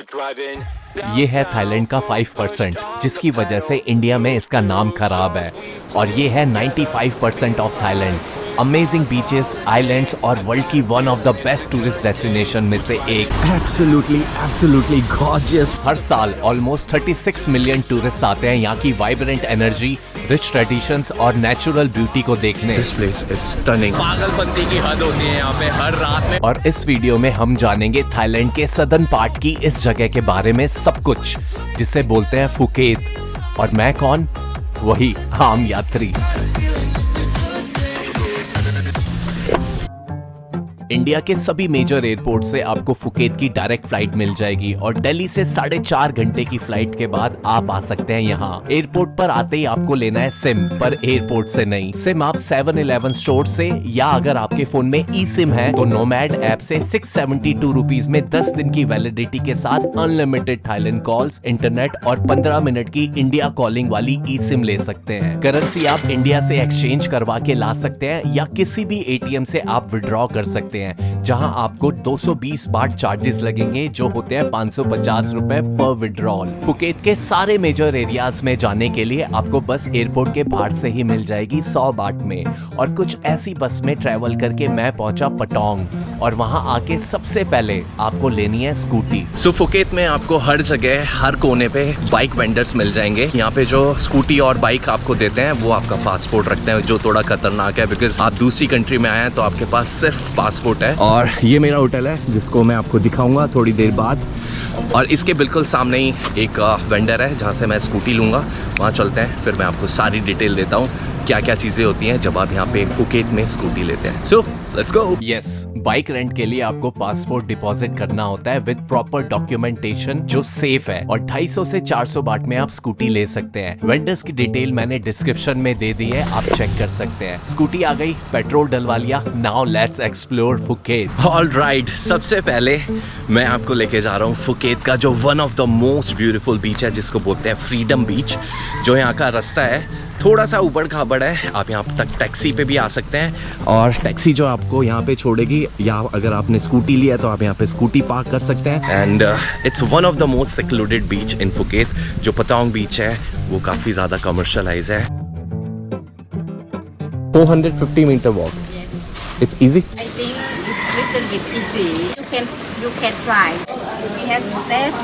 ये है थाईलैंड का 5%, जिसकी वजह से इंडिया में इसका नाम खराब है। और ये है 95% of Thailand. Amazing beaches, islands और वर्ल्ड की one of the best tourist destination में से एक। Absolutely gorgeous. हर साल ऑलमोस्ट 36 मिलियन टूरिस्ट आते हैं यहाँ की वाइब्रेंट एनर्जी, रिच ट्रेडिशंस और नेचुरल ब्यूटी को देखने। This place is stunning. पागलपंती की हद होती है यहाँ पे हर रात में। और इस वीडियो में हम जानेंगे थाईलैंड के सदर्न पार्ट की इस जगह के बारे में सब कुछ, जिसे बोलते हैं फुकेत। और मैं कौन? वही आम यात्री। इंडिया के सभी मेजर एयरपोर्ट से आपको फुकेत की डायरेक्ट फ्लाइट मिल जाएगी और दिल्ली से 4.5 घंटे की फ्लाइट के बाद आप आ सकते हैं यहाँ। एयरपोर्ट पर आते ही आपको लेना है सिम, पर एयरपोर्ट से नहीं। सिम आप 7-Eleven स्टोर से, या अगर आपके फोन में ई सिम है तो नोमैड ऐप से 672 रुपीज में 10 दिन की वैलिडिटी के साथ अनलिमिटेड थाईलैंड कॉल्स, इंटरनेट और 15 मिनट की इंडिया कॉलिंग वाली ई सिम ले सकते हैं। करेंसी आप इंडिया से एक्सचेंज करवा के ला सकते हैं या किसी भी एटीएम से आप विड्रॉ कर सकते हैं, जहां आपको 220 बाट चार्जेस लगेंगे, जो होते हैं 550 रुपए पर विड्रॉल। फुकेत के सारे मेजर एरियाज में जाने के लिए आपको बस एयरपोर्ट के बाहर से ही मिल जाएगी 100 बाट में। और कुछ ऐसी बस में ट्रेवल करके मैं पहुंचा पटोंग, और वहां आके सबसे पहले आपको लेनी है स्कूटी। सो फुकेत में आपको हर जगह, हर कोने पे बाइक वेंडर्स मिल जाएंगे। यहाँ पे जो स्कूटी और बाइक आपको देते हैं वो आपका पासपोर्ट रखते हैं, जो थोड़ा खतरनाक है, बिकॉज आप दूसरी कंट्री में आए हैं तो आपके पास सिर्फ पासपोर्ट है। और ये मेरा होटल है जिसको मैं आपको दिखाऊंगा थोड़ी देर बाद। और इसके बिल्कुल सामने ही एक वेंडर है जहाँ से मैं स्कूटी लूँगा। वहाँ चलते हैं, फिर मैं आपको सारी डिटेल देता हूँ क्या क्या चीज़ें होती हैं जब आप यहाँ पे फुकेत में स्कूटी लेते हैं। So let's go. Yes, bike rent के लिए आपको पासपोर्ट डिपॉजिट करना होता है विद प्रॉपर डॉक्यूमेंटेशन जो सेफ है, और 250 से 400 बाट में आप स्कूटी ले सकते हैं। वेंडर्स की डिटेल मैंने डिस्क्रिप्शन में दे दी है, आप चेक कर सकते हैं। स्कूटी आ गई, पेट्रोल डलवा लिया, now let's explore Phuket. Alright, सबसे पहले मैं आपको लेके जा रहा हूँ फुकेत का जो one of the most beautiful beach है, जिसको बोलते हैं फ्रीडम बीच। जो यहाँ का रास्ता है थोड़ा सा ऊबड़ खाबड़ है, आप यहाँ तक टैक्सी पे भी आ सकते हैं, और टैक्सी जो आपको यहाँ पे छोड़ेगी, या अगर आपने स्कूटी लिया तो आप यहाँ पे स्कूटी पार्क कर सकते हैं। And it's one of the most secluded beach in Phuket. जो पतोंग बीच है वो काफ़ी ज़्यादा कमर्शलाइज है। 450 metre walk, it's easy. I think it's little bit easy. You can try. We have steps.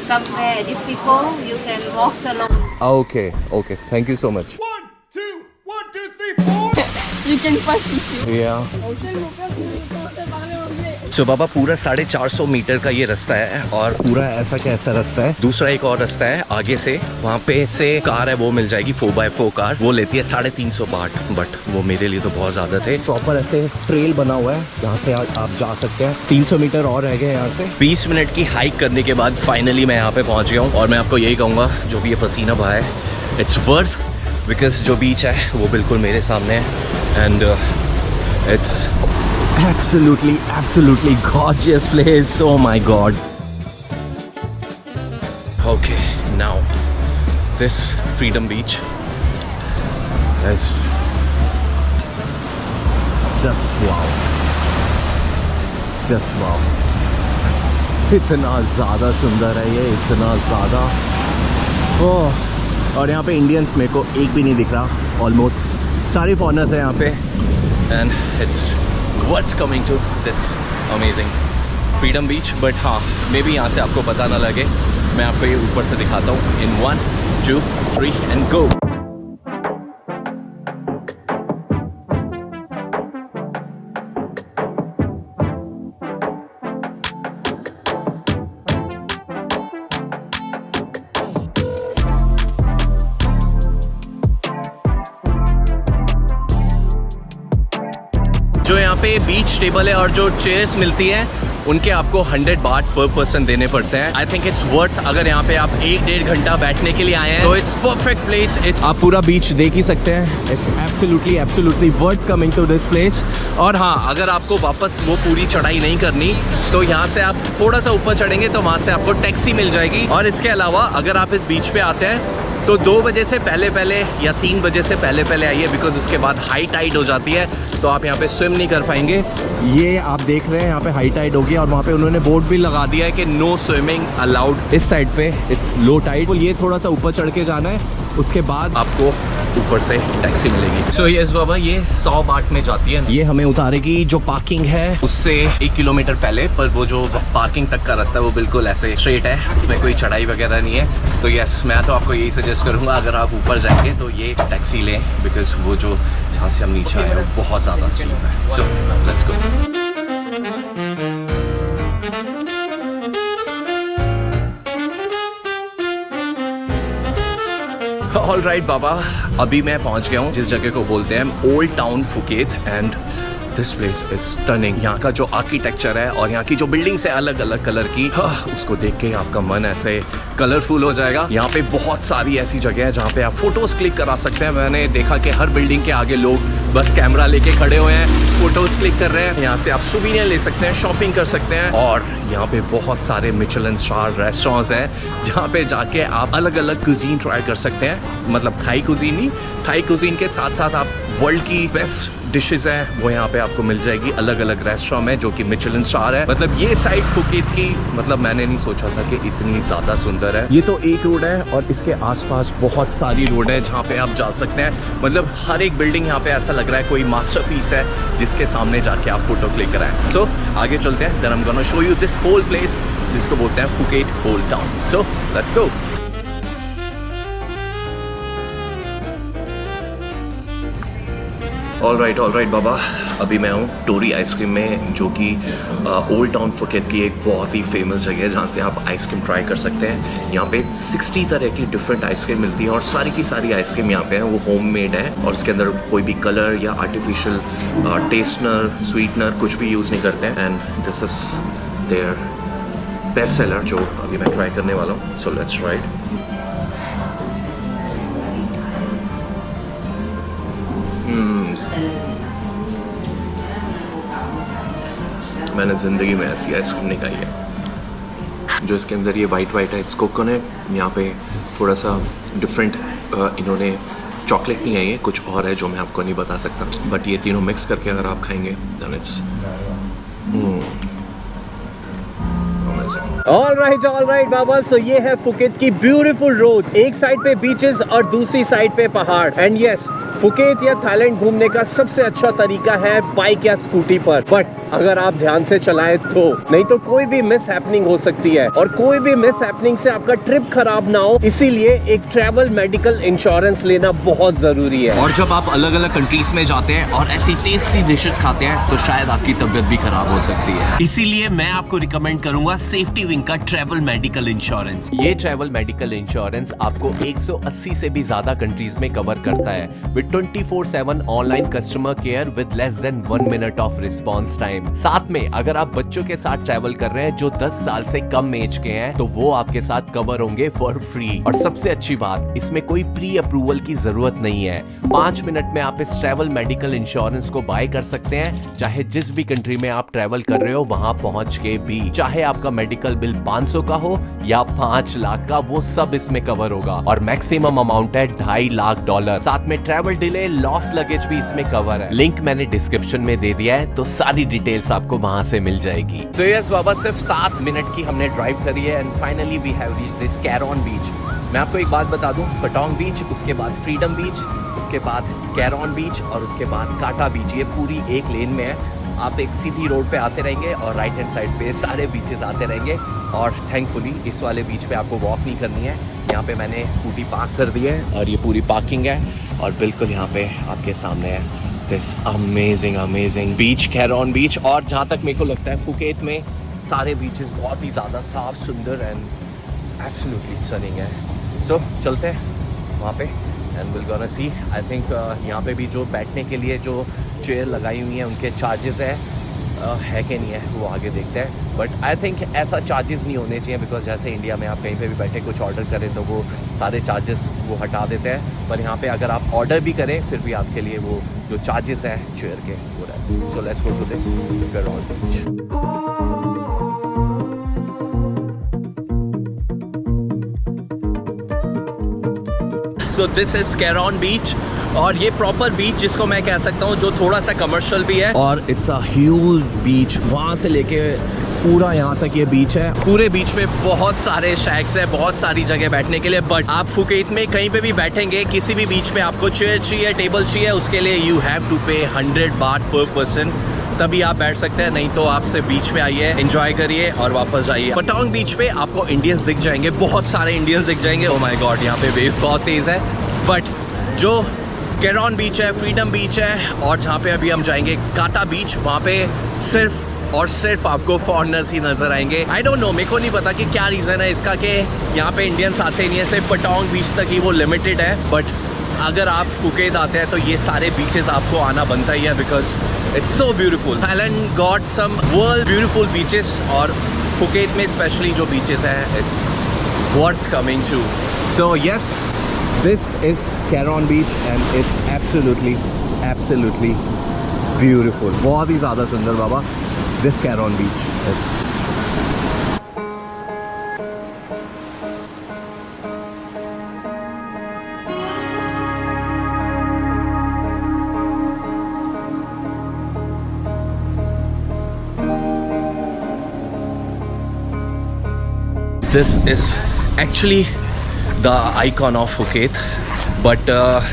Somewhere difficult, you can walk along. Okay. Thank you so much. 1, 2, 1, 2, 3, 4. You can pass if you. Yeah. सो बाबा, पूरा 450 metre का ये रास्ता है, और पूरा ऐसा कैसा रास्ता है। दूसरा एक और रास्ता है आगे से, वहाँ पे से कार है वो मिल जाएगी, 4x4 कार, वो लेती है 350 बाट, बट वो मेरे लिए तो बहुत ज़्यादा थे। प्रॉपर ऐसे ट्रेल बना हुआ है जहाँ से आप जा सकते हैं। 300 मीटर और रह गए यहाँ से। 20 मिनट की हाइक करने के बाद फाइनली मैं यहाँ पे पहुँच गया हूँ, और मैं आपको यही कहूँगा, जो भी ये पसीना बहा है, इट्स वर्थ, बिकॉज जो बीच है वो बिल्कुल मेरे सामने है। And it's absolutely gorgeous place. Oh my god. Okay, now this Freedom Beach is just wow. इतना ज़्यादा सुंदर है ये, इतना ज़्यादा। और यहाँ पे इंडियंस मेरे को एक भी नहीं दिख रहा, ऑलमोस्ट सारे फॉरेनर्स हैं यहाँ पे। And it's worth coming to this amazing freedom beach. But हाँ, मे बी यहाँ से आपको पता ना लगे, मैं आपको ये ऊपर से दिखाता हूँ। इन 1, 2, 3 एंड गो। जो यहाँ पे बीच टेबल है और जो चेयर्स मिलती हैं, उनके आपको 100 बाट पर पर्सन देने पड़ते हैं। I think it's worth. अगर यहाँ पे आप 1-1.5 घंटा बैठने के लिए आए हैं तो इट्स परफेक्ट प्लेस। आप पूरा बीच देख ही सकते हैं। It's absolutely worth coming to this place. और हाँ, अगर आपको वापस वो पूरी चढ़ाई नहीं करनी तो यहाँ से आप थोड़ा सा ऊपर चढ़ेंगे तो वहाँ से आपको टैक्सी मिल जाएगी। और इसके अलावा अगर आप इस बीच पे आते हैं तो 2 बजे से पहले या 3 बजे से पहले आइए, बिकॉज उसके बाद हाई टाइड हो जाती है तो आप यहाँ पे स्विम नहीं कर पाएंगे। ये आप देख रहे हैं यहाँ पे हाई टाइड होगी गया और वहाँ पे उन्होंने बोर्ड भी लगा दिया है कि नो स्विमिंग अलाउड। इस साइड पे इट्स लो टाइड, ये थोड़ा सा ऊपर चढ़ के जाना है, उसके बाद आपको ऊपर से टैक्सी मिलेगी। सो यस बाबा, ये 100 बाट में जाती है। ये हमें उतारेगी जो पार्किंग है उससे 1 किलोमीटर पहले, पर वो जो पार्किंग तक का रास्ता है वो बिल्कुल ऐसे स्ट्रेट है, उसमें कोई चढ़ाई वगैरह नहीं है। तो यस, मैं तो आपको यही सजेस्ट करूँगा अगर आप ऊपर जाएंगे तो ये टैक्सी लें, बिकॉज वो जो जहाँ से हम नीचे आए वो बहुत ज़्यादा स्टीप है। So let's go. All right बाबा, अभी मैं पहुंच गया हूँ जिस जगह को बोलते हैं old town Phuket and this place is stunning. यहाँ का जो आर्किटेक्चर है और यहाँ की जो बिल्डिंग्स है अलग अलग कलर की, उसको देख के आपका मन ऐसे कलरफुल हो जाएगा। यहाँ पे बहुत सारी ऐसी जगह है जहाँ पे आप फोटोज क्लिक करा सकते हैं। मैंने देखा कि हर बिल्डिंग के आगे लोग बस कैमरा लेके खड़े हुए हैं, फोटोज क्लिक कर रहे हैं। यहाँ से आप सुवीनियर ले सकते हैं, शॉपिंग कर सकते हैं, और यहाँ पे बहुत सारे मिशेलिन स्टार रेस्टोरेंट्स हैं जहाँ पे जाके आप अलग अलग कुजीन ट्राई कर सकते हैं। मतलब थाई कुजीन ही, थाई कुजीन के साथ साथ आप वर्ल्ड की बेस्ट डिशेज है वो यहाँ पे आपको मिल जाएगी अलग अलग रेस्टोरेंट में जो कि मिशेलिन स्टार है। मतलब ये साइड फुकेत की, मतलब मैंने नहीं सोचा था कि इतनी ज़्यादा सुंदर है। ये तो एक रोड है और इसके आसपास बहुत सारी रोड है जहाँ पे आप जा सकते हैं। मतलब हर एक बिल्डिंग यहाँ पे ऐसा लग रहा है कोई मास्टरपीस है जिसके सामने जाके आप फोटो क्लिक कराएं। सो आगे चलते हैं, then I am gonna show you this whole place जिसको बोलते हैं Phuket old town. So let's go. All right बाबा, अभी मैं हूँ टोरी आइसक्रीम में, जो कि ओल्ड टाउन फुकेत की एक बहुत ही फेमस जगह है जहाँ से आप आइसक्रीम ट्राई कर सकते हैं। यहाँ पे 60 तरह की डिफरेंट आइसक्रीम मिलती है और सारी की सारी आइसक्रीम यहाँ पे है वो होममेड है और उसके अंदर कोई भी कलर या आर्टिफिशियल टेस्टनर स्वीटनर कुछ भी यूज़ नहीं करते हैं। And this is their best seller जो अभी मैं ट्राई करने वाला हूँ। So let's try it. मैंने ज़िंदगी में ऐसी आइसक्रीम नहीं खाई है। जो इसके अंदर ये वाइट है, इट्स कोकोनट, यहाँ पे थोड़ा सा डिफरेंट इन्होंने चॉकलेट नहीं है, ये कुछ और है जो मैं आपको नहीं बता सकता, बट ये तीनों मिक्स करके अगर आप खाएंगे देन इट्स ऑल राइट बाबा, सो ये है फुकेत की ब्यूटीफुल रोड। एक साइड पे बीचेस और दूसरी साइड पे पहाड़। एंड यस, फुकेत या थाईलैंड घूमने का सबसे अच्छा तरीका है बाइक या स्कूटी पर, बट अगर आप ध्यान से चलाएं तो, नहीं तो कोई भी मिस हैपनिंग हो सकती है और कोई भी मिस हैपनिंग से आपका ट्रिप खराब ना हो, इसीलिए एक ट्रैवल मेडिकल इंश्योरेंस लेना बहुत जरूरी है। और जब आप अलग अलग कंट्रीज में जाते हैं और ऐसी टेस्टी डिशेस खाते हैं तो शायद आपकी तबीयत भी खराब हो सकती है। इसीलिए मैं आपको रिकमेंड करूंगा सेफ्टी विंग का ट्रैवल मेडिकल इंश्योरेंस। ये ट्रैवल मेडिकल इंश्योरेंस आपको 180 से भी ज्यादा कंट्रीज में कवर करता है with 24/7 online customer care with less than 1 minute of response time. साथ में अगर आप बच्चों के साथ ट्रैवल कर रहे हैं जो 10 साल से कम एज के हैं तो वो आपके साथ कवर होंगे फॉर फ्री। और सबसे अच्छी बात, इसमें कोई प्री अप्रूवल की जरूरत नहीं है। 5 मिनट में आप इस ट्रैवल मेडिकल इंश्योरेंस को बाय कर सकते हैं, चाहे जिस भी कंट्री में आप ट्रैवल कर रहे हो वहां पहुंच के भी। चाहे आपका मेडिकल बिल 500 का हो या 5 लाख का, वो सब इसमें कवर होगा और मैक्सिमम अमाउंट है $2.5 लाख। साथ में ट्रैवल डिले, लॉस्ट लगेज भी इसमें कवर है। लिंक मैंने डिस्क्रिप्शन में दे दिया है, तो सारी डिटेल्स आपको वहां से मिल जाएगी। तो यस बाबा, सिर्फ 7 मिनट की हमने ड्राइव करी है and finally we have reached this Karon beach. मैं आपको एक बात बता दूं, पटोंग बीच, उसके बाद फ्रीडम बीच, उसके बाद कैरॉन बीच और उसके बाद काटा बीच, ये पूरी एक लेन में है। आप एक सीधी रोड पे आते रहेंगे और राइट हैंड साइड पे सारे बीचेस आते रहेंगे और थैंकफुली इस वाले बीच पे आपको वॉक नहीं करनी है। यहाँ पे मैंने स्कूटी पार्क कर दी है और ये पूरी पार्किंग है और बिल्कुल यहाँ पे आपके सामने है दिस अमेजिंग बीच, कैरॉन बीच। और जहाँ तक मेरे को लगता है फुकेत में सारे बीचेस बहुत ही ज़्यादा साफ सुंदर एंड एब्सोल्युटली स्टनिंग है। सो चलते हैं वहाँ पे and will gonna see. I think यहाँ पे भी जो बैठने के लिए जो चेयर लगाई हुई हैं उनके चार्जेस है कि नहीं है वो आगे देखते हैं, बट आई थिंक ऐसा चार्जेस नहीं होने चाहिए बिकॉज जैसे इंडिया में आप कहीं पे भी बैठे कुछ ऑर्डर करें तो वो सारे चार्जेस वो हटा देते हैं, पर यहाँ पे अगर आप ऑर्डर भी करें फिर भी आपके लिए वो जो चार्जेस हैं चेयर के वो रहते हैं। So let's go to this Karon beach. So this is Karon beach और ये प्रॉपर बीच जिसको मैं कह सकता हूँ जो थोड़ा सा कमर्शियल भी है और इट्स अ ह्यूज बीच। वहाँ से लेके पूरा यहाँ तक ये बीच है। पूरे बीच पे बहुत सारे शैक्स है, बहुत सारी जगह बैठने के लिए। बट आप फुकेत में कहीं पे भी बैठेंगे, किसी भी बीच पे आपको चेयर चाहिए, टेबल चाहिए, उसके लिए यू हैव टू पे 100 बात पर पर्सन, तभी आप बैठ सकते हैं। नहीं तो आपसे बीच पे आइए, एंजॉय करिए और वापस जाइए। पटांग बीच पे आपको इंडियंस दिख जाएंगे, बहुत सारे इंडियंस दिख जाएंगे। ओह माय गॉड, यहाँ पे वेव्स बहुत तेज है। बट जो केरॉन बीच है, फ्रीडम बीच है, और जहाँ पे अभी हम जाएंगे काटा बीच, वहाँ पे सिर्फ और सिर्फ आपको फॉरेनर्स ही नजर आएंगे। आई डोंट नो, मेरे को नहीं पता कि क्या रीज़न है इसका कि यहाँ पे इंडियंस आते नहीं है, सिर्फ पटांग बीच तक ही वो लिमिटेड है। बट अगर आप फुकेत आते हैं तो ये सारे बीचेस आपको आना बनता ही है, because it's so beautiful. Thailand got some world beautiful beaches, और फुकेत में स्पेशली जो बीचेस हैं, it's worth coming to. So yes, this is Karon beach and it's absolutely beautiful. बहुत ही ज़्यादा सुंदर बाबा, this Karon beach is. This is actually the icon of Phuket, but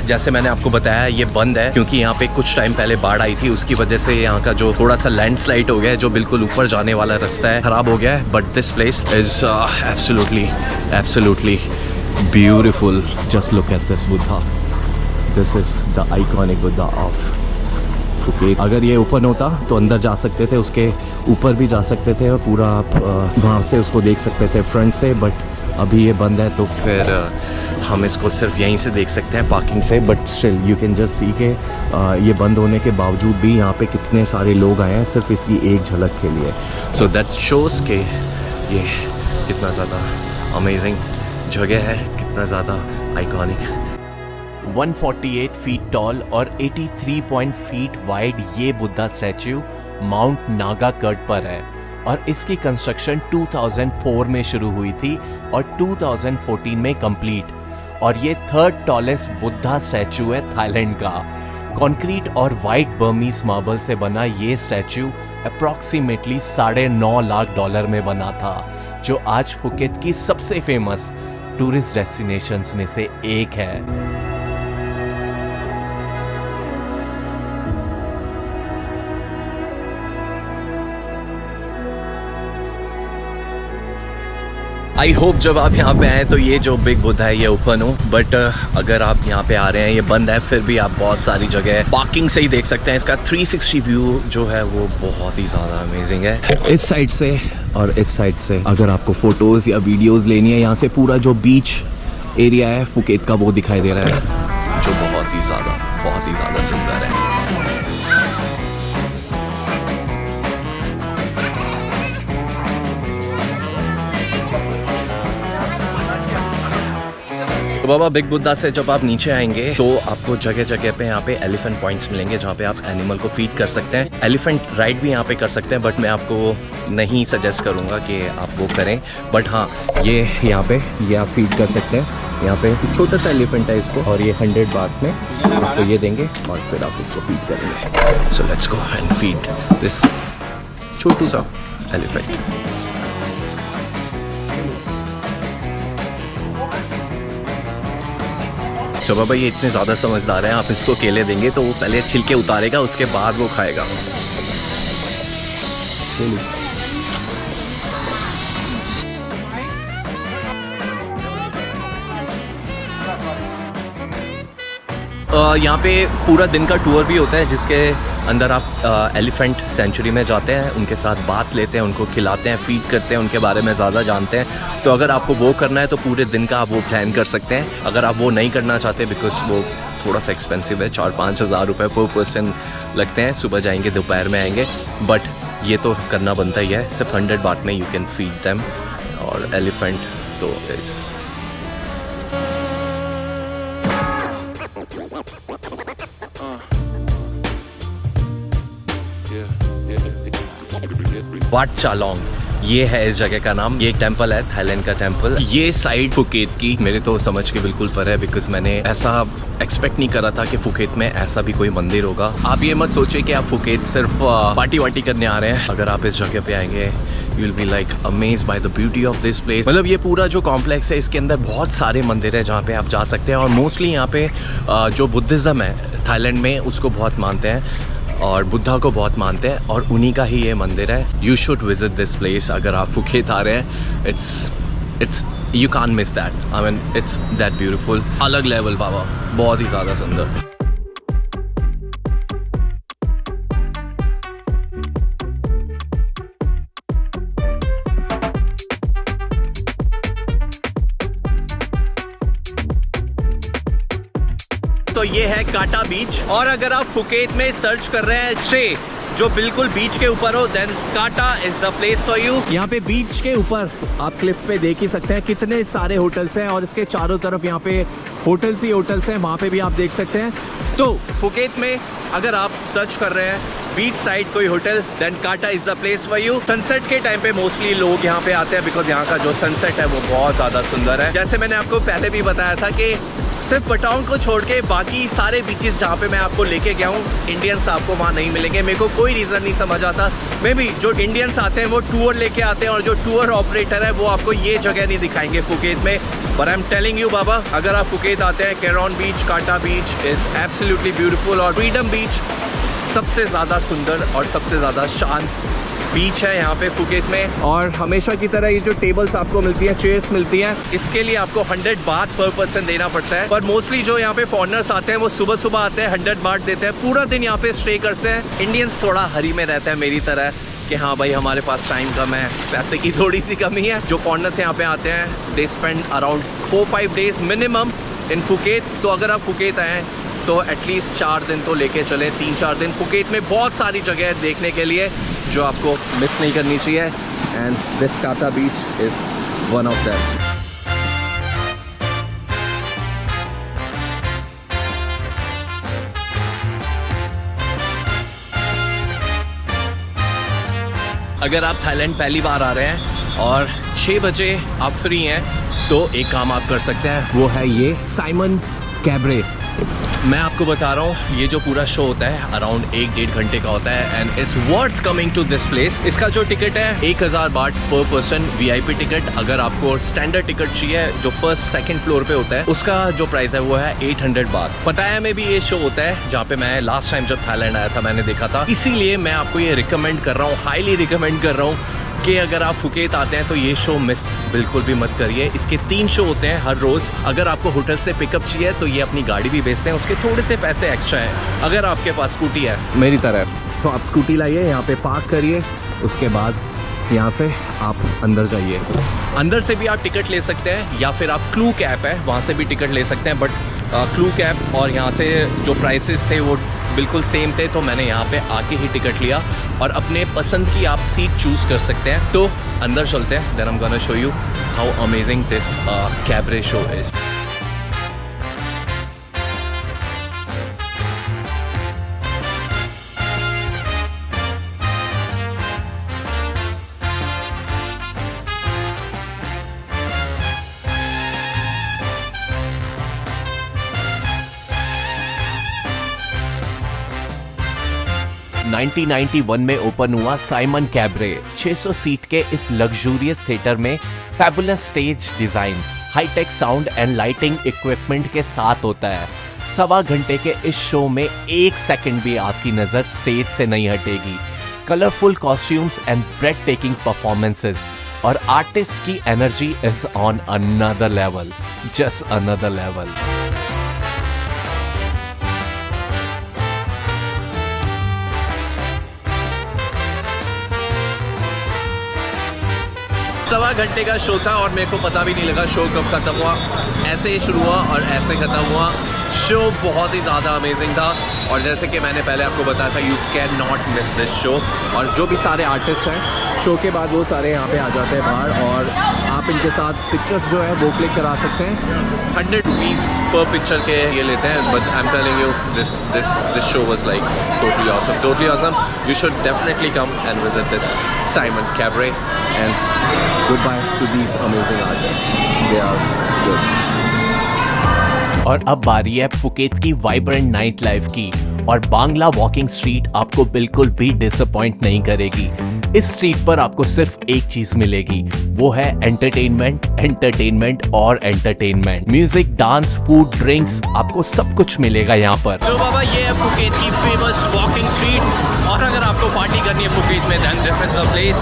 जैसे मैंने आपको बताया ये बंद है क्योंकि यहाँ पे कुछ टाइम पहले बाढ़ आई थी, उसकी वजह से यहाँ का जो थोड़ा सा लैंडस्लाइड हो गया है, जो बिल्कुल ऊपर जाने वाला रास्ता है खराब हो गया है। But this place is absolutely beautiful. Just look at this Buddha, this is the iconic Buddha of Phuket. अगर ये ओपन होता तो अंदर जा सकते थे, उसके ऊपर भी जा सकते थे और पूरा आप वहाँ से उसको देख सकते थे फ्रंट से। बट अभी ये बंद है तो फिर हम इसको सिर्फ यहीं से देख सकते हैं पार्किंग से। But still you can just see के ये बंद होने के बावजूद भी यहाँ पे कितने सारे लोग आए हैं सिर्फ इसकी एक झलक के लिए। सो दैट शोज़ के ये कितना ज़्यादा अमेजिंग जगह है, कितना ज़्यादा आइकॉनिक। 148 फीट टॉल और 83 फीट वाइड ये Buddha statue mount Naga cut पर है, और इसकी कंस्ट्रक्शन 2004 में शुरू हुई थी और 2014 में कंप्लीट। और ये थर्ड टॉलेस्ट बुद्धा स्टैच्यू है थाईलैंड का। कंक्रीट और वाइट बर्मीज मार्बल से बना ये स्टैच्यू अप्रॉक्सीमेटली $9.5 लाख में बना था, जो आज फुकेत की सबसे फेमस टूरिस्ट डेस्टिनेशंस में से एक है। आई होप जब आप यहाँ पे आए तो ये जो बिग बुद्धा है ये ओपन हो। बट अगर आप यहाँ पे आ रहे हैं ये बंद है, फिर भी आप बहुत सारी जगह पार्किंग से ही देख सकते हैं। इसका 360 व्यू जो है वो बहुत ही ज़्यादा अमेजिंग है। इस साइड से और इस साइड से अगर आपको फोटोज़ या वीडियोज़ लेनी है, यहाँ से पूरा जो बीच एरिया है फुकेत का वो दिखाई दे रहा है, जो बहुत ही ज़्यादा सुंदर है। बाबा बिग बुद्धा से जब आप नीचे आएंगे तो आपको जगह जगह पे यहाँ पे एलिफेंट पॉइंट्स मिलेंगे, जहाँ पे आप एनिमल को फीड कर सकते हैं। एलिफेंट राइड भी यहाँ पे कर सकते हैं, बट मैं आपको नहीं सजेस्ट करूँगा कि आप वो करें। बट हाँ, ये यहाँ पे ये आप फीड कर सकते हैं। यहाँ पे छोटा सा एलिफेंट है इसको, और ये 100 बात में आपको ये देंगे और फिर आप इसको फीड करेंगे। So let's go and feed this छोटू सा एलिफेंट। तो बाबा ये इतने ज़्यादा समझदार हैं, आप इसको केले देंगे तो वो पहले छिलके उतारेगा, उसके बाद वो खाएगा। यहाँ पे पूरा दिन का टूर भी होता है, जिसके अंदर आप एलिफेंट सेंचुरी में जाते हैं, उनके साथ बात लेते हैं, उनको खिलाते हैं, फीड करते हैं, उनके बारे में ज़्यादा जानते हैं। तो अगर आपको वो करना है तो पूरे दिन का आप वो प्लान कर सकते हैं। अगर आप वो नहीं करना चाहते, बिकॉज वो थोड़ा सा एक्सपेंसिव है, 4-5 हज़ार रुपये पर पर्सन लगते हैं। सुबह जाएंगे, दोपहर में आएंगे, बट ये तो करना बनता ही है। सिर्फ 100 बात में यू कैन फीड देम। और एलिफेंट तो इट्स वाट चालोंग, ये है इस जगह का नाम। ये एक टेंपल है, थाईलैंड का टेंपल। ये साइड फुकेत की मेरे तो समझ के बिल्कुल पर है, बिकॉज मैंने ऐसा एक्सपेक्ट नहीं करा था कि फुकेत में ऐसा भी कोई मंदिर होगा। आप ये मत सोचिए कि आप फुकेत सिर्फ पार्टी वार्टी करने आ रहे हैं। अगर आप इस जगह पे आएंगे, You'll be like amazed by the beauty of this place. मतलब ये पूरा जो कॉम्प्लेक्स है इसके अंदर बहुत सारे मंदिर है जहाँ पे आप जा सकते हैं और मोस्टली यहाँ पे जो बुद्धिज़्म है थाईलैंड में उसको बहुत मानते हैं और बुद्धा को बहुत मानते हैं और उन्हीं का ही ये मंदिर है. You should visit this place. अगर आप फुकेत आ रहे हैं it's you can't miss that. I mean it's that beautiful. अलग लेवल बाबा, बहुत ही ज़्यादा सुंदर. तो ये है काटा बीच और अगर आप फुकेत में सर्च कर रहे हैं स्टे जो बिल्कुल बीच के ऊपर हो देन काटा is the place for you. यहाँ पे बीच के ऊपर आप क्लिफ पे देख ही सकते हैं कितने सारे होटल्स हैं और इसके चारों तरफ यहाँ पे होटल्स ही होटल्स हैं. वहाँ पे भी आप देख सकते हैं. तो फुकेत में अगर आप सर्च कर रहे हैं बीच साइड कोई होटल देन काटा is the place for you. Sunset के टाइम पे मोस्टली लोग यहाँ पे आते हैं बिकॉज यहाँ का जो सनसेट है वो बहुत ज़्यादा सुंदर है. जैसे मैंने आपको पहले भी बताया था कि सिर्फ पटाउन को छोड़ के बाकी सारे बीचेस जहाँ पे मैं आपको लेके गया हूँ इंडियंस आपको वहाँ नहीं मिलेंगे. मेरे को कोई रीज़न नहीं समझ आता. मे बी जो इंडियंस आते हैं वो टूर लेके आते हैं और जो टूर ऑपरेटर है वो आपको ये जगह नहीं दिखाएंगे फुकेत में. But I am telling you बाबा, अगर आप फुकेत आते हैं Karon beach, Kata beach is absolutely beautiful और फ्रीडम बीच सबसे ज़्यादा सुंदर और सबसे ज़्यादा शांत बीच है यहाँ पे फुकेत में. और हमेशा की तरह ये जो टेबल्स आपको मिलती हैं, चेयर्स मिलती हैं, इसके लिए आपको 100 बात पर पर्सन देना पड़ता है. पर मोस्टली जो यहाँ पे फॉरनर्स आते हैं वो सुबह सुबह आते हैं, 100 बात देते हैं, पूरा दिन यहाँ पे स्टे करते हैं. इंडियंस थोड़ा हरी में रहते हैं मेरी तरह कि हाँ भाई हमारे पास टाइम कम है, पैसे की थोड़ी सी कमी है. जो फॉरनर्स यहाँ पे आते हैं they spend around 4-5 days minimum in Phuket. तो अगर आप फुकेत आएँ तो एटलीस्ट 4 दिन तो लेके चले, 3-4 दिन. फुकेत में बहुत सारी जगह है देखने के लिए जो आपको मिस नहीं करनी चाहिए एंड दिस काटा beach is one of them. अगर आप थाईलैंड पहली बार आ रहे हैं और 6 बजे आप फ्री हैं तो एक काम आप कर सकते हैं, वो है ये साइमन कैबरे. मैं आपको बता रहा हूँ ये जो पूरा शो होता है अराउंड 1-1.5 घंटे का होता है and it's worth coming to this place. इसका जो टिकट है 1000 बाट पर पर्सन VIP टिकट. अगर आपको स्टैंडर्ड टिकट चाहिए जो फर्स्ट सेकंड फ्लोर पे होता है उसका जो प्राइस है वो है 800 बात. पटाया में भी ये शो होता है जहाँ पे मैं लास्ट टाइम जब थाईलैंड आया था मैंने देखा था. इसीलिए मैं आपको ये रिकमेंड कर रहा हूँ, हाईली रिकमेंड कर रहा हूँ कि अगर आप फुकेत आते हैं तो ये शो मिस बिल्कुल भी मत करिए. इसके 3 शो होते हैं हर रोज़. अगर आपको होटल से पिकअप चाहिए तो ये अपनी गाड़ी भी बेचते हैं, उसके थोड़े से पैसे एक्स्ट्रा हैं. अगर आपके पास स्कूटी है मेरी तरह तो आप स्कूटी लाइए, यहाँ पे पार्क करिए, उसके बाद यहाँ से आप अंदर जाइए. अंदर से भी आप टिकट ले सकते हैं या फिर आप क्लू कैप है वहाँ से भी टिकट ले सकते हैं. बट क्लू कैप और यहाँ से जो प्राइसेस थे वो बिल्कुल सेम थे तो मैंने यहाँ पे आके ही टिकट लिया और अपने पसंद की आप सीट चूज़ कर सकते हैं. तो अंदर चलते हैं then I am gonna show you how amazing this cabaret show is. (1991) में ओपन हुआ साइमन कैबरे. 600 सीट के इस लग्जूरियस थिएटर में fabulous stage design, hitech sound and lighting equipment के साथ होता है. 1.25 घंटे के इस शो में 1 सेकंड भी आपकी नजर स्टेज से नहीं हटेगी. Colourful costumes and breathtaking performances और आर्टिस्ट की energy is on another level, just another level. सवा घंटे का शो था और मेरे को पता भी नहीं लगा शो कब खत्म हुआ. ऐसे ही शुरू हुआ और ऐसे ख़त्म हुआ. शो बहुत ही ज़्यादा अमेजिंग था और जैसे कि मैंने पहले आपको बताया था you can not miss this show. और जो भी सारे आर्टिस्ट हैं शो के बाद वो सारे यहाँ पे आ जाते हैं बाहर और आप इनके साथ पिक्चर्स जो है वो क्लिक करा सकते हैं. 100 रुपीज़ पर पिक्चर के ये लेते हैं. But I am telling you this show was like totally awesome. You should definitely come and visit this Simon cabaret and goodbye to these amazing artists. They are good. और अब बारी है Phuket की vibrant night life की और Bangla walking street आपको बिल्कुल भी डिसअपॉइंट नहीं करेगी. इस स्ट्रीट पर आपको सिर्फ एक चीज मिलेगी, वो है एंटरटेनमेंट, एंटरटेनमेंट और entertainment. Music, dance, food, drinks, आपको सब कुछ मिलेगा यहाँ पर। तो बाबा ये है फुकेत की फेमस वॉकिंग स्ट्रीट, और अगर आपको पार्टी करनी है फुकेत में then this is the place.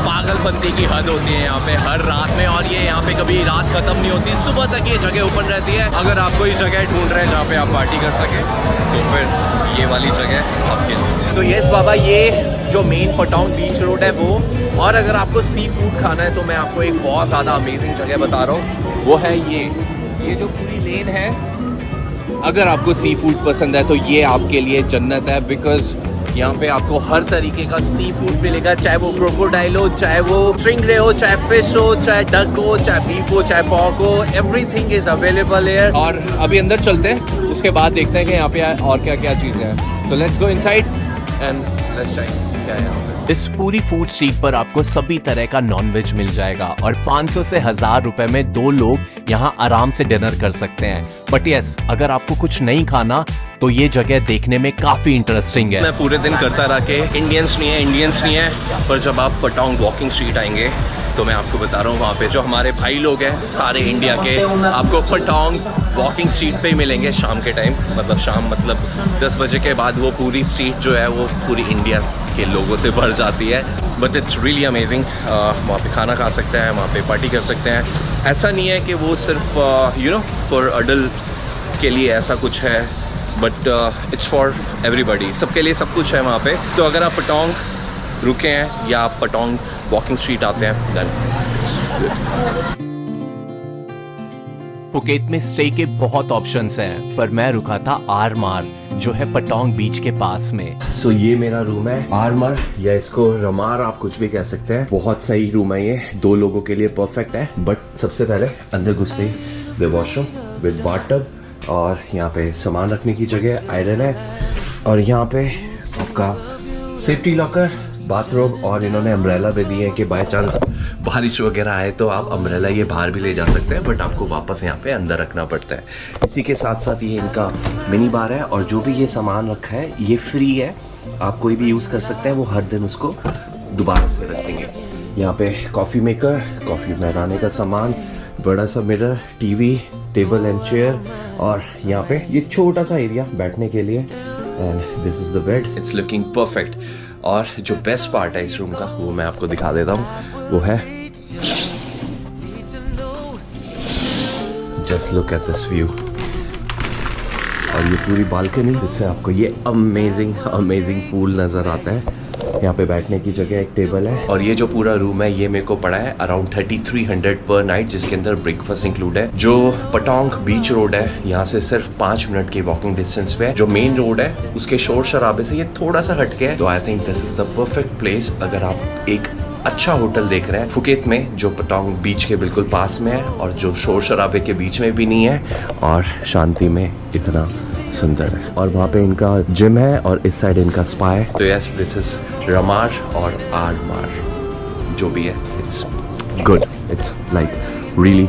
पागलपंती की हद होती है यहाँ पे हर रात में, और ये यहाँ पे कभी रात खत्म नहीं होती, सुबह तक ये जगह ओपन रहती है। अगर आप कोई जगह ढूंढ रहे हैं जहाँ पे आप पार्टी कर सके तो फिर ये वाली जगह आपके लिए। तो यस बाबा, ये जो मेन पटांग बीच रोड है वो, और अगर आपको सी फूड खाना है तो मैं आपको एक बहुत ज़्यादा अमेजिंग जगह बता रहा हूँ, वो है ये जो पूरी लेन है। अगर आपको सी फूड पसंद है तो ये आपके लिए जन्नत है, बिकॉज यहाँ पे आपको हर तरीके का सी फूड मिलेगा, चाहे वो क्रोकोडाइल हो, चाहे वो स्ट्रिंगरे हो, चाहे फिश हो, चाहे डक हो, चाहे बीफ हो, चाहे पॉक हो, एवरीथिंग इज अवेलेबल हियर। और अभी अंदर चलते हैं, उसके बाद देखते हैं कि यहाँ पे और क्या क्या चीज़ें हैं। So let's go inside and let's check क्या है यहाँ पे। इस पूरी फूड स्ट्रीट पर आपको सभी तरह का नॉनवेज मिल जाएगा, और 500 से 1000 रुपए में 2 लोग यहाँ आराम से डिनर कर सकते हैं। बट यस, अगर आपको कुछ नहीं खाना तो ये जगह देखने में काफी इंटरेस्टिंग है। मैं पूरे दिन करता रहा कि इंडियंस नहीं है, पर जब आप पटांग वॉकिंग स्ट्रीट आएंगे तो मैं आपको बता रहा हूँ, वहाँ पे जो हमारे भाई लोग हैं सारे इंडिया के, आपको पटांग वॉकिंग स्ट्रीट पे ही मिलेंगे शाम के टाइम। मतलब शाम मतलब 10 बजे के बाद वो पूरी स्ट्रीट जो है वो पूरी इंडिया के लोगों से भर जाती है। But it's really amazing. वहाँ पे खाना खा सकते हैं, वहाँ पे पार्टी कर सकते हैं। ऐसा नहीं है कि वो सिर्फ फॉर अडल्ट के लिए ऐसा कुछ है, बट इट्स फॉर एवरीबडी, सबके लिए सब कुछ है वहाँ पे। तो अगर आप पटांग रुके हैं या आप पटांग वॉकिंग स्ट्रीट आते हैं देन इट्स गुड। फुकेत में स्टे के बहुत ऑप्शंस हैं, पर मैं रुका था आरमार, जो है पटांग बीच के पास में। सो ये मेरा रूम है, आरमार या इसको रमार आप कुछ भी कह सकते हैं। बहुत सही रूम है ये, 2 लोगों के लिए परफेक्ट है। बट सबसे पहले अंदर घुसते ही द वॉशरूम विद बाथटब, और यहाँ पे सामान रखने की जगह, आयरन है, और यहाँ पे आपका सेफ्टी लॉकर, बाथरूम, और इन्होंने अम्ब्रेला भी दी है कि बाय चांस बारिश वगैरह आए तो आप अम्ब्रेला ये बाहर भी ले जा सकते हैं, बट आपको वापस यहाँ पे अंदर रखना पड़ता है। इसी के साथ साथ ये इनका मिनी बार है, और जो भी ये सामान रखा है ये फ्री है, आप कोई भी यूज़ कर सकते हैं, वो हर दिन उसको दोबारा से रख देंगे। यहाँ पे कॉफ़ी मेकर, कॉफ़ी बनाने का सामान, बड़ा सा mirror, TV, table and chair, और यहाँ पे ये छोटा सा एरिया बैठने के लिए, and this is the bed. It's looking perfect. और जो बेस्ट पार्ट है इस रूम का वो मैं आपको दिखा देता हूँ, वो है just look at this view, और ये पूरी बालकनी जिससे आपको ये अमेजिंग पूल नज़र आता है। यहाँ पे बैठने की जगह, एक टेबल है, और ये जो पूरा रूम है ये मेरे को पड़ा है अराउंड 3300 पर नाइट, जिसके अंदर ब्रेकफास्ट इंक्लूड है। जो पटांग बीच रोड है यहाँ से सिर्फ 5 मिनट के वॉकिंग डिस्टेंस पे है। जो मेन रोड है उसके शोर शराबे से ये थोड़ा सा हटके है, तो I think this is the perfect place अगर आप एक अच्छा होटल देख रहे हैं फुकेत में, जो पटांग बीच के बिल्कुल पास में है, और जो शोर शराबे के बीच में भी नहीं है, और शांति में इतना सुंदर है। और वहाँ पे इनका जिम है, और इस साइड इनका स्पा है। तो यस, दिस इज रमार और आरमार, जो भी है it's good, it's like really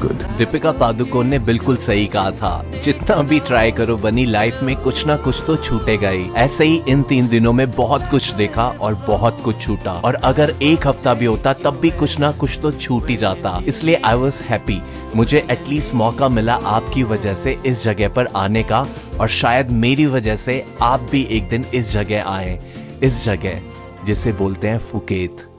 good। Deepika Padukone ने बिल्कुल सही कहा था, जितना भी ट्राई करो बनी, लाइफ में कुछ ना कुछ तो छूटेगा ही। ऐसे ही इन 3 दिनों में बहुत कुछ देखा और बहुत कुछ छूटा, और अगर एक हफ्ता भी होता तब भी कुछ ना कुछ तो छूट ही जाता। इसलिए आई वॉज हैप्पी, मुझे एटलीस्ट मौका मिला आपकी वजह से इस जगह पर आने का, और शायद मेरी वजह से आप भी एक दिन इस जगह आए, इस जगह जिसे बोलते हैं फुकेत।